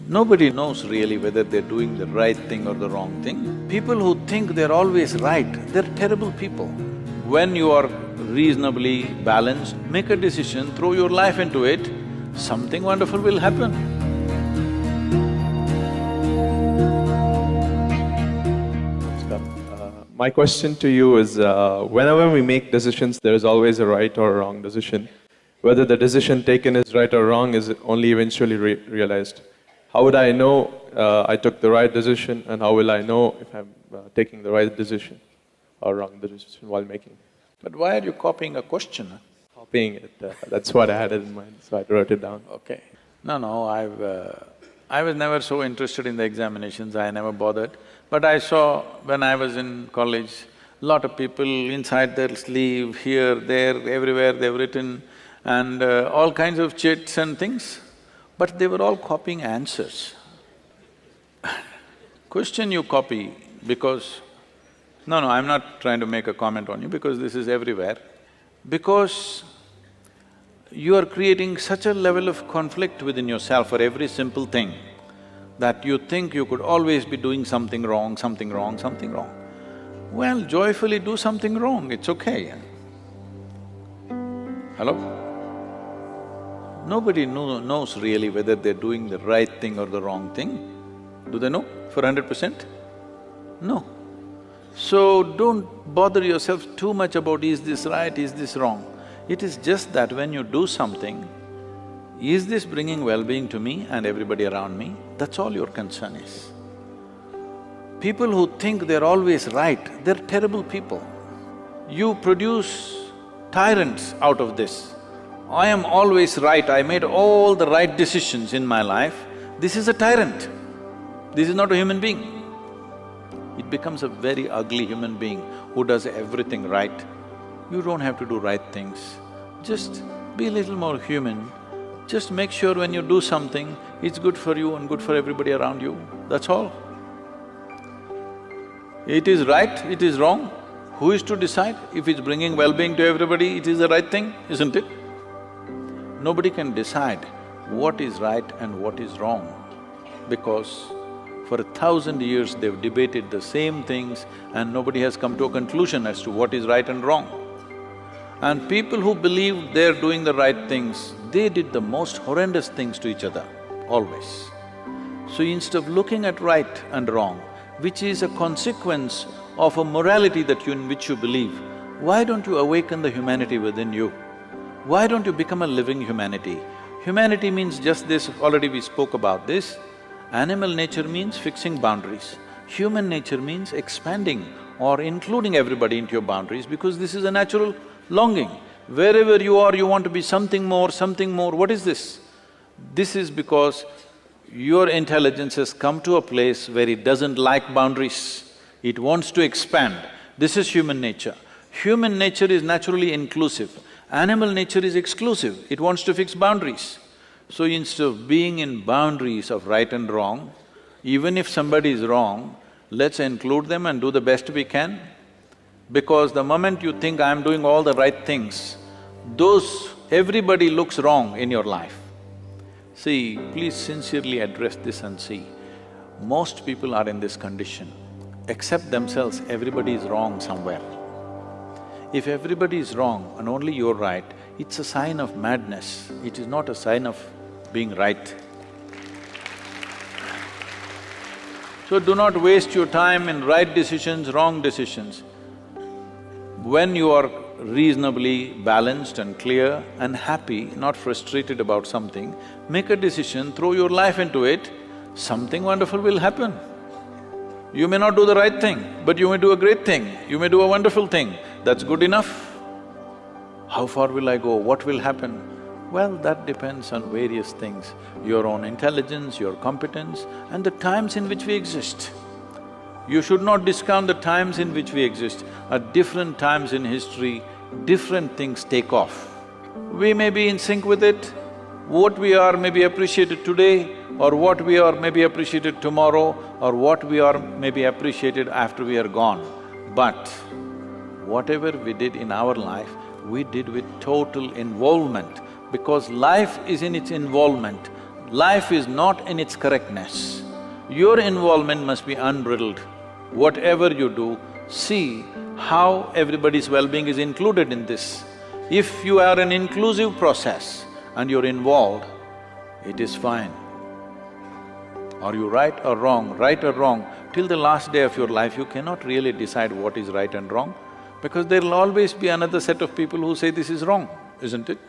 Nobody knows really whether they're doing the right thing or the wrong thing. People who think they're always right, they're terrible people. When you are reasonably balanced, make a decision, throw your life into it, something wonderful will happen. My question to you is, whenever we make decisions, there is always a right or a wrong decision. Whether the decision taken is right or wrong is only eventually realized. How would I know I took the right decision, and how will I know if I'm taking the right decision or wrong decision while making it? But why are you copying a question? Copying it, that's what I had in mind, so I wrote it down. Okay. No, I was never so interested in the examinations, I never bothered. But I saw when I was in college, lot of people inside their sleeve, here, there, everywhere they've written and all kinds of chits and things, but they were all copying answers. Question you copy because… No, I'm not trying to make a comment on you because this is everywhere. Because you are creating such a level of conflict within yourself for every simple thing that you think you could always be doing something wrong, something wrong, something wrong. Well, joyfully do something wrong, it's okay. Hello? Nobody knows really whether they're doing the right thing or the wrong thing. Do they know for 100%? No. So don't bother yourself too much about is this right, is this wrong. It is just that when you do something, is this bringing well-being to me and everybody around me? That's all your concern is. People who think they're always right, they're terrible people. You produce tyrants out of this. I am always right, I made all the right decisions in my life. This is a tyrant. This is not a human being. It becomes a very ugly human being who does everything right. You don't have to do right things. Just be a little more human. Just make sure when you do something, it's good for you and good for everybody around you, that's all. It is right, it is wrong, who is to decide? If it's bringing well-being to everybody, it is the right thing, isn't it? Nobody can decide what is right and what is wrong, because for 1,000 years they've debated the same things and nobody has come to a conclusion as to what is right and wrong. And people who believe they're doing the right things, they did the most horrendous things to each other, always. So instead of looking at right and wrong, which is a consequence of a morality in which you believe, why don't you awaken the humanity within you? Why don't you become a living humanity? Humanity means just this, already we spoke about this. Animal nature means fixing boundaries. Human nature means expanding or including everybody into your boundaries because this is a natural longing. Wherever you are, you want to be something more, something more. What is this? This is because your intelligence has come to a place where it doesn't like boundaries. It wants to expand. This is human nature. Human nature is naturally inclusive. Animal nature is exclusive. It wants to fix boundaries. So instead of being in boundaries of right and wrong, even if somebody is wrong, let's include them and do the best we can. Because the moment you think, I'm doing all the right things, everybody looks wrong in your life. See, please sincerely address this and see, most people are in this condition. Except themselves, everybody is wrong somewhere. If everybody is wrong and only you're right, it's a sign of madness, it is not a sign of being right. So do not waste your time in right decisions, wrong decisions. When you are reasonably balanced and clear and happy, not frustrated about something, make a decision, throw your life into it, something wonderful will happen. You may not do the right thing, but you may do a great thing, you may do a wonderful thing, that's good enough. How far will I go? What will happen? Well, that depends on various things, your own intelligence, your competence, and the times in which we exist. You should not discount the times in which we exist. At different times in history, different things take off. We may be in sync with it, what we are may be appreciated today, or what we are may be appreciated tomorrow, or what we are may be appreciated after we are gone. But whatever we did in our life, we did with total involvement, because life is in its involvement. Life is not in its correctness. Your involvement must be unbridled. Whatever you do, see how everybody's well-being is included in this. If you are an inclusive process and you're involved, it is fine. Are you right or wrong? Right or wrong, till the last day of your life, you cannot really decide what is right and wrong, because there'll always be another set of people who say this is wrong, isn't it?